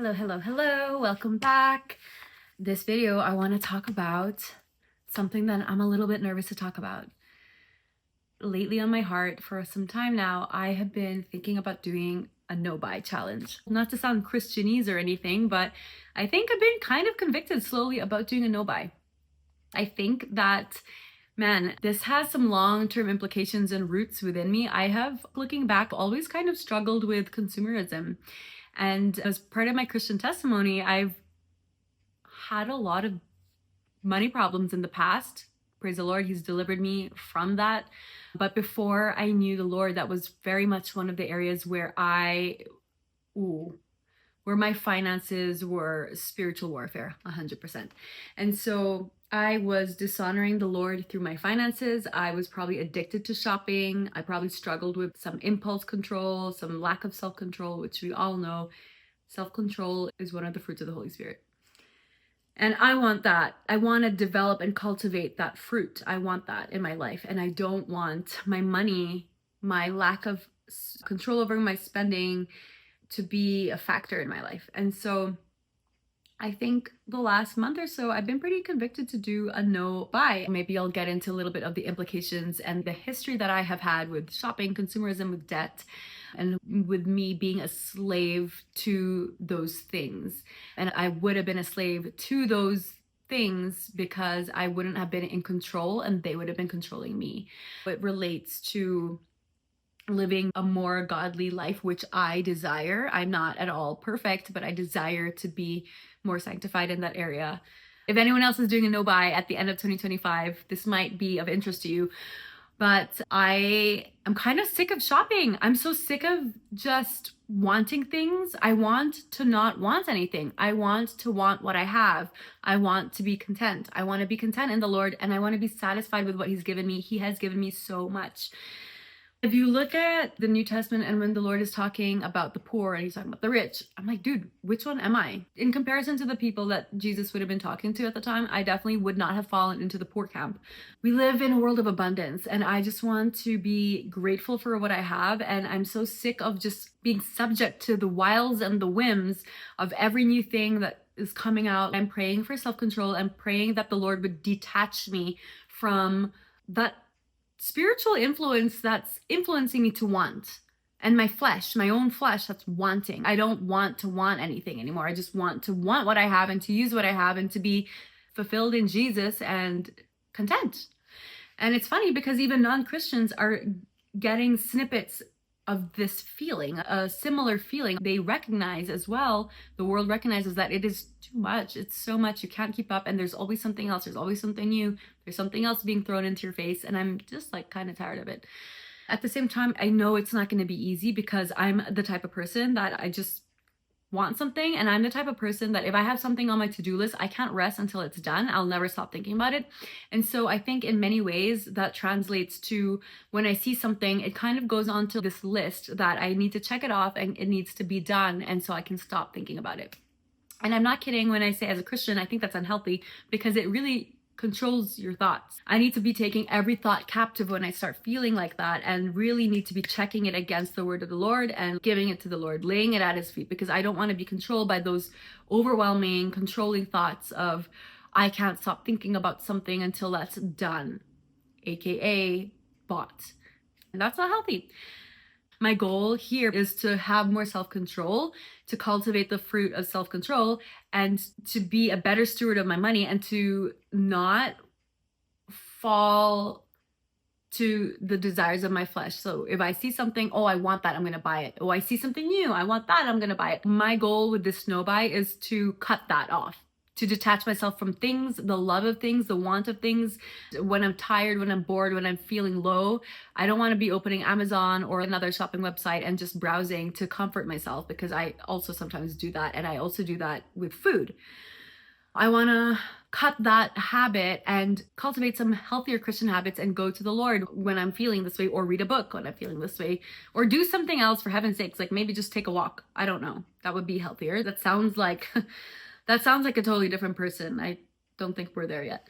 Hello, welcome back. This video, I want to talk about something that I'm a little bit nervous to talk about. Lately on my heart, for some time now, I have been thinking about doing a no-buy challenge. Not to sound Christianese or anything, but I think I've been kind of convicted slowly about doing a no-buy. I think that, man, this has some long-term implications and roots within me. I have, looking back, always kind of struggled with consumerism. And as part of my Christian testimony, I've had a lot of money problems in the past. Praise the Lord, He's delivered me from that. But before I knew the Lord, that was very much one of the areas where where my finances were spiritual warfare, 100%. And so I was dishonoring the Lord through my finances. I was probably addicted to shopping. I probably struggled with some impulse control, some lack of self-control, which we all know self-control is one of the fruits of the Holy Spirit. And I want that. I want to develop and cultivate that fruit. I want that in my life. And I don't want my money, my lack of control over my spending to be a factor in my life. And so I think the last month or so, I've been pretty convicted to do a no buy. Maybe I'll get into a little bit of the implications and the history that I have had with shopping, consumerism, with debt, and with me being a slave to those things. And I would have been a slave to those things because I wouldn't have been in control and they would have been controlling me. It relates to living a more godly life, which I desire. I'm not at all perfect, but I desire to be more sanctified in that area. If anyone else is doing a no buy at the end of 2025, this might be of interest to you. But I am kind of sick of shopping. I'm so sick of just wanting things. I want to not want anything. I want to want what I have. I want to be content. I want to be content in the Lord, and I want to be satisfied with what He's given me. He has given me so much. If you look at the New Testament and when the Lord is talking about the poor and He's talking about the rich, I'm like, dude, which one am I? In comparison to the people that Jesus would have been talking to at the time, I definitely would not have fallen into the poor camp. We live in a world of abundance, and I just want to be grateful for what I have. And I'm so sick of just being subject to the wiles and the whims of every new thing that is coming out. I'm praying for self-control. I'm praying that the Lord would detach me from that spiritual influence that's influencing me to want, and my flesh, my own flesh, that's wanting. I don't want to want anything anymore. I just want to want what I have and to use what I have and to be fulfilled in Jesus and content. And it's funny because even non-Christians are getting snippets of this feeling, a similar feeling. They recognize as well, the world recognizes that it is too much. It's so much, you can't keep up, and there's always something else. There's always something new. There's something else being thrown into your face, and I'm just like kind of tired of it. At the same time, I know it's not going to be easy because I'm the type of person that I just want something, and I'm the type of person that if I have something on my to-do list, I can't rest until it's done. I'll never stop thinking about it. And so I think in many ways that translates to when I see something, it kind of goes onto this list that I need to check it off and it needs to be done, and so I can stop thinking about it. And I'm not kidding when I say as a Christian, I think that's unhealthy because it really controls your thoughts. I need to be taking every thought captive when I start feeling like that, and really need to be checking it against the word of the Lord and giving it to the Lord, laying it at His feet, because I don't want to be controlled by those overwhelming, controlling thoughts of I can't stop thinking about something until that's done, aka bought. And that's not healthy. My goal here is to have more self-control, to cultivate the fruit of self-control, and to be a better steward of my money, and to not fall to the desires of my flesh. So if I see something, oh, I want that, I'm going to buy it. Oh, I see something new, I want that, I'm going to buy it. My goal with this no buy is to cut that off, to detach myself from things, the love of things, the want of things. When I'm tired, when I'm bored, when I'm feeling low, I don't want to be opening Amazon or another shopping website and just browsing to comfort myself, because I also sometimes do that, and I also do that with food. I want to cut that habit and cultivate some healthier Christian habits and go to the Lord when I'm feeling this way, or read a book when I'm feeling this way, or do something else, for heaven's sakes, like maybe just take a walk. I don't know. That would be healthier. That sounds like a totally different person. I don't think we're there yet.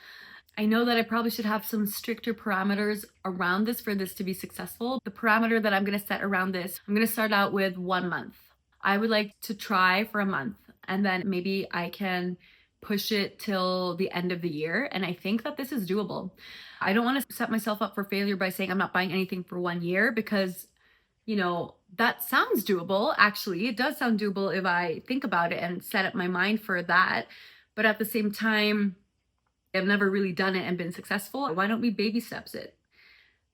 I know that I probably should have some stricter parameters around this for this to be successful. The parameter that I'm going to set around this, I'm going to start out with 1 month. I would like to try for a month and then maybe I can push it till the end of the year. And I think that this is doable. I don't want to set myself up for failure by saying I'm not buying anything for 1 year, because that sounds doable. Actually, it does sound doable if I think about it and set up my mind for that. But at the same time, I've never really done it and been successful. Why don't we baby steps it?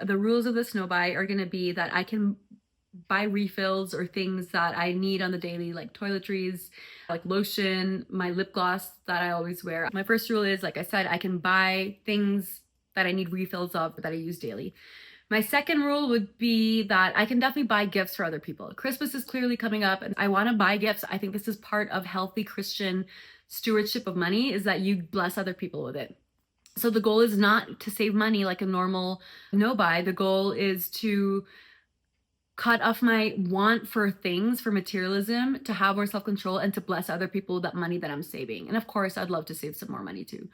The rules of the snow buy are going to be that I can buy refills or things that I need on the daily, like toiletries, like lotion, my lip gloss that I always wear. My first rule is, like I said, I can buy things that I need refills of that I use daily. My second rule would be that I can definitely buy gifts for other people. Christmas is clearly coming up and I want to buy gifts. I think this is part of healthy Christian stewardship of money, is that you bless other people with it. So the goal is not to save money like a normal no buy. The goal is to cut off my want for things, for materialism, to have more self-control and to bless other people with that money that I'm saving. And of course, I'd love to save some more money too.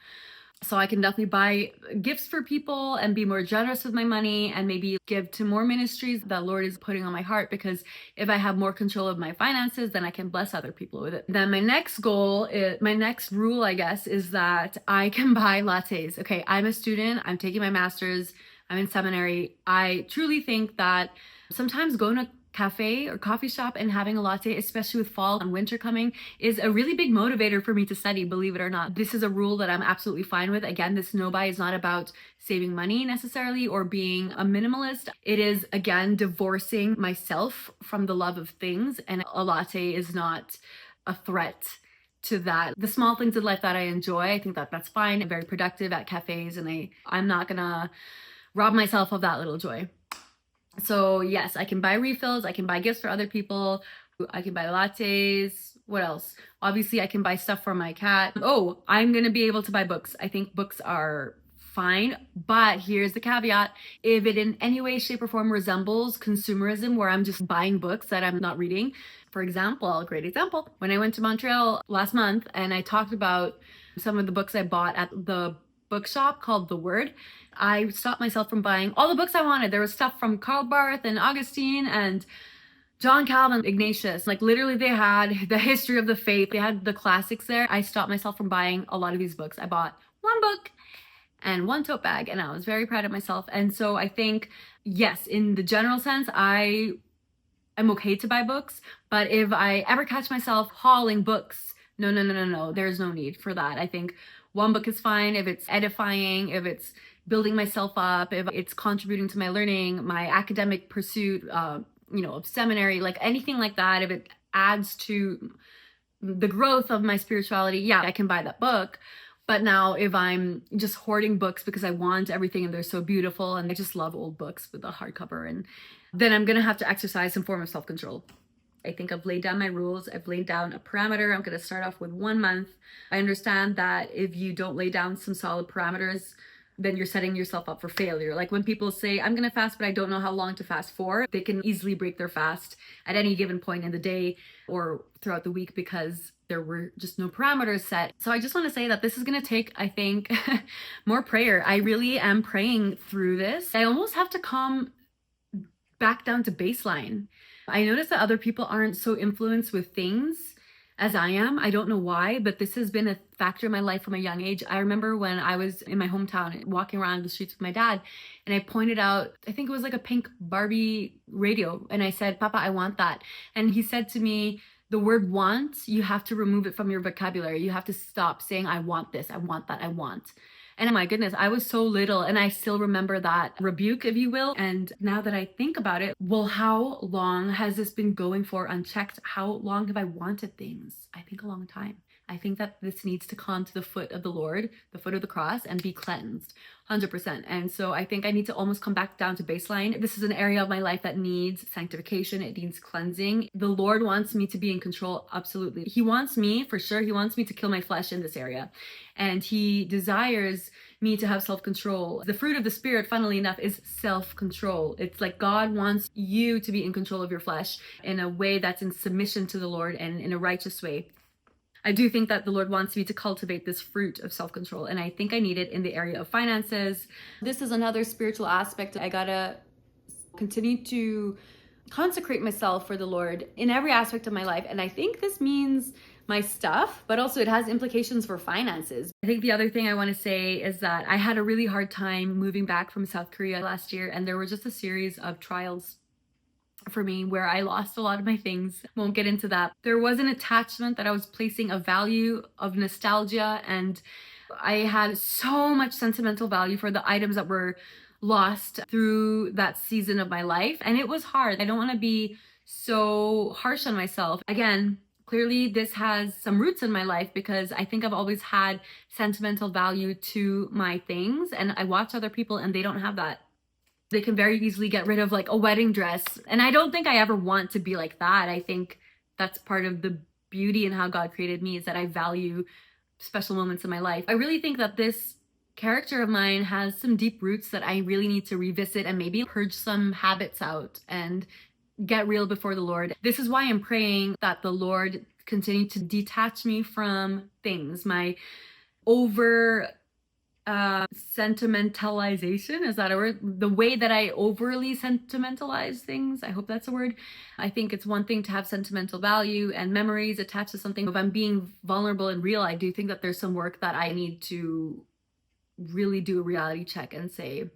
So I can definitely buy gifts for people and be more generous with my money, and maybe give to more ministries that Lord is putting on my heart, because if I have more control of my finances, then I can bless other people with it. Then my next rule, I guess, is that I can buy lattes. Okay, I'm a student, I'm taking my master's, I'm in seminary. I truly think that sometimes going to cafe or coffee shop and having a latte, especially with fall and winter coming, is a really big motivator for me to study, believe it or not. This is a rule that I'm absolutely fine with. Again, this no buy is not about saving money necessarily or being a minimalist. It is, again, divorcing myself from the love of things, and a latte is not a threat to that. The small things in life that I enjoy, I think that that's fine. I'm very productive at cafes, and I'm not gonna rob myself of that little joy. So yes, I can buy refills, I can buy gifts for other people, I can buy lattes. What else? Obviously, I can buy stuff for my cat. Oh, I'm gonna be able to buy books. I think books are fine, but here's the caveat. If it in any way, shape, or form resembles consumerism, where I'm just buying books that I'm not reading. For example, a great example, when I went to Montreal last month and I talked about some of the books I bought at the bookshop called The Word, I stopped myself from buying all the books I wanted. There was stuff from Karl Barth and Augustine and John Calvin, Ignatius. Like literally they had the history of the faith. They had the classics there. I stopped myself from buying a lot of these books. I bought one book and one tote bag, and I was very proud of myself. And so I think, yes, in the general sense, I'm okay to buy books, but if I ever catch myself hauling books, no, there's no need for that. I think one book is fine if it's edifying, if it's building myself up, if it's contributing to my learning, my academic pursuit, of seminary, like anything like that. If it adds to the growth of my spirituality, yeah, I can buy that book. But now if I'm just hoarding books because I want everything and they're so beautiful and I just love old books with a hardcover, and then I'm gonna have to exercise some form of self-control. I think I've laid down my rules. I've laid down a parameter. I'm going to start off with 1 month. I understand that if you don't lay down some solid parameters, then you're setting yourself up for failure. Like when people say, I'm going to fast, but I don't know how long to fast for, they can easily break their fast at any given point in the day or throughout the week because there were just no parameters set. So I just want to say that this is going to take, I think, more prayer. I really am praying through this. I almost have to come back down to baseline. I notice that other people aren't so influenced with things as I am. I don't know why, but this has been a factor in my life from a young age. I remember when I was in my hometown walking around the streets with my dad, and I pointed out, I think it was like a pink Barbie radio, and I said, Papa, I want that. And he said to me, the word want, you have to remove it from your vocabulary. You have to stop saying, I want this, I want that, I want. And my goodness, I was so little, and I still remember that rebuke, if you will. And now that I think about it, well, how long has this been going for unchecked? How long have I wanted things? I think a long time. I think that this needs to come to the foot of the Lord, the foot of the cross, and be cleansed 100%. And so I think I need to almost come back down to baseline. This is an area of my life that needs sanctification. It needs cleansing. The Lord wants me to be in control. Absolutely. He wants me, for sure. He wants me to kill my flesh in this area. And he desires me to have self-control. The fruit of the Spirit, funnily enough, is self-control. It's like God wants you to be in control of your flesh in a way that's in submission to the Lord and in a righteous way. I do think that the Lord wants me to cultivate this fruit of self-control, and I think I need it in the area of finances. This is another spiritual aspect. I gotta continue to consecrate myself for the Lord in every aspect of my life, and I think this means my stuff, but also it has implications for finances. I think the other thing I want to say is that I had a really hard time moving back from South Korea last year, and there were just a series of trials for me where I lost a lot of my things. Won't get into that. There was an attachment that I was placing a value of nostalgia, and I had so much sentimental value for the items that were lost through that season of my life, and it was hard. I don't want to be so harsh on myself. Again, clearly this has some roots in my life because I think I've always had sentimental value to my things, and I watch other people and they don't have that. They can very easily get rid of like a wedding dress. And I don't think I ever want to be like that. I think that's part of the beauty and how God created me, is that I value special moments in my life. I really think that this character of mine has some deep roots that I really need to revisit and maybe purge some habits out and get real before the Lord. This is why I'm praying that the Lord continue to detach me from things, my over sentimentalization, is that a word? The way that I overly sentimentalize things, I hope that's a word. I think it's one thing to have sentimental value and memories attached to something. If I'm being vulnerable and real, I do think that there's some work that I need to really do a reality check and say,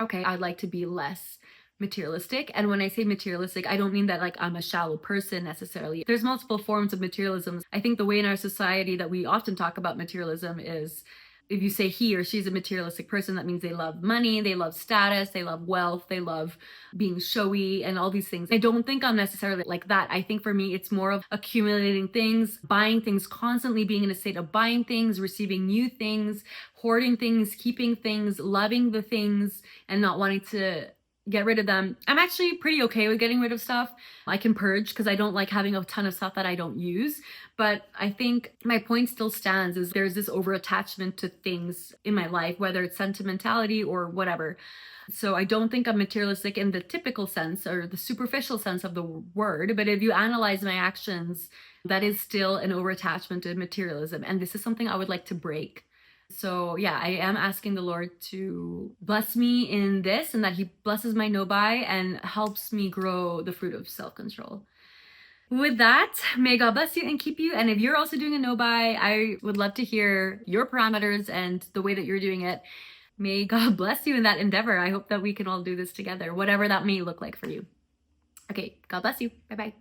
okay, I'd like to be less materialistic. And when I say materialistic, I don't mean that like I'm a shallow person necessarily. There's multiple forms of materialism. I think the way in our society that we often talk about materialism is, if you say he or she's a materialistic person, that means they love money, they love status, they love wealth, they love being showy and all these things. I don't think I'm necessarily like that. I think for me, it's more of accumulating things, buying things, constantly being in a state of buying things, receiving new things, hoarding things, keeping things, loving the things, and not wanting to get rid of them. I'm actually pretty okay with getting rid of stuff. I can purge because I don't like having a ton of stuff that I don't use. But I think my point still stands, is there's this over attachment to things in my life, whether it's sentimentality or whatever. So I don't think I'm materialistic in the typical sense or the superficial sense of the word. But if you analyze my actions, that is still an over attachment to materialism. And this is something I would like to break. So yeah, I am asking the Lord to bless me in this, and that he blesses my no-buy and helps me grow the fruit of self-control. With that, may God bless you and keep you. And if you're also doing a no-buy, I would love to hear your parameters and the way that you're doing it. May God bless you in that endeavor. I hope that we can all do this together, whatever that may look like for you. Okay, God bless you. Bye-bye.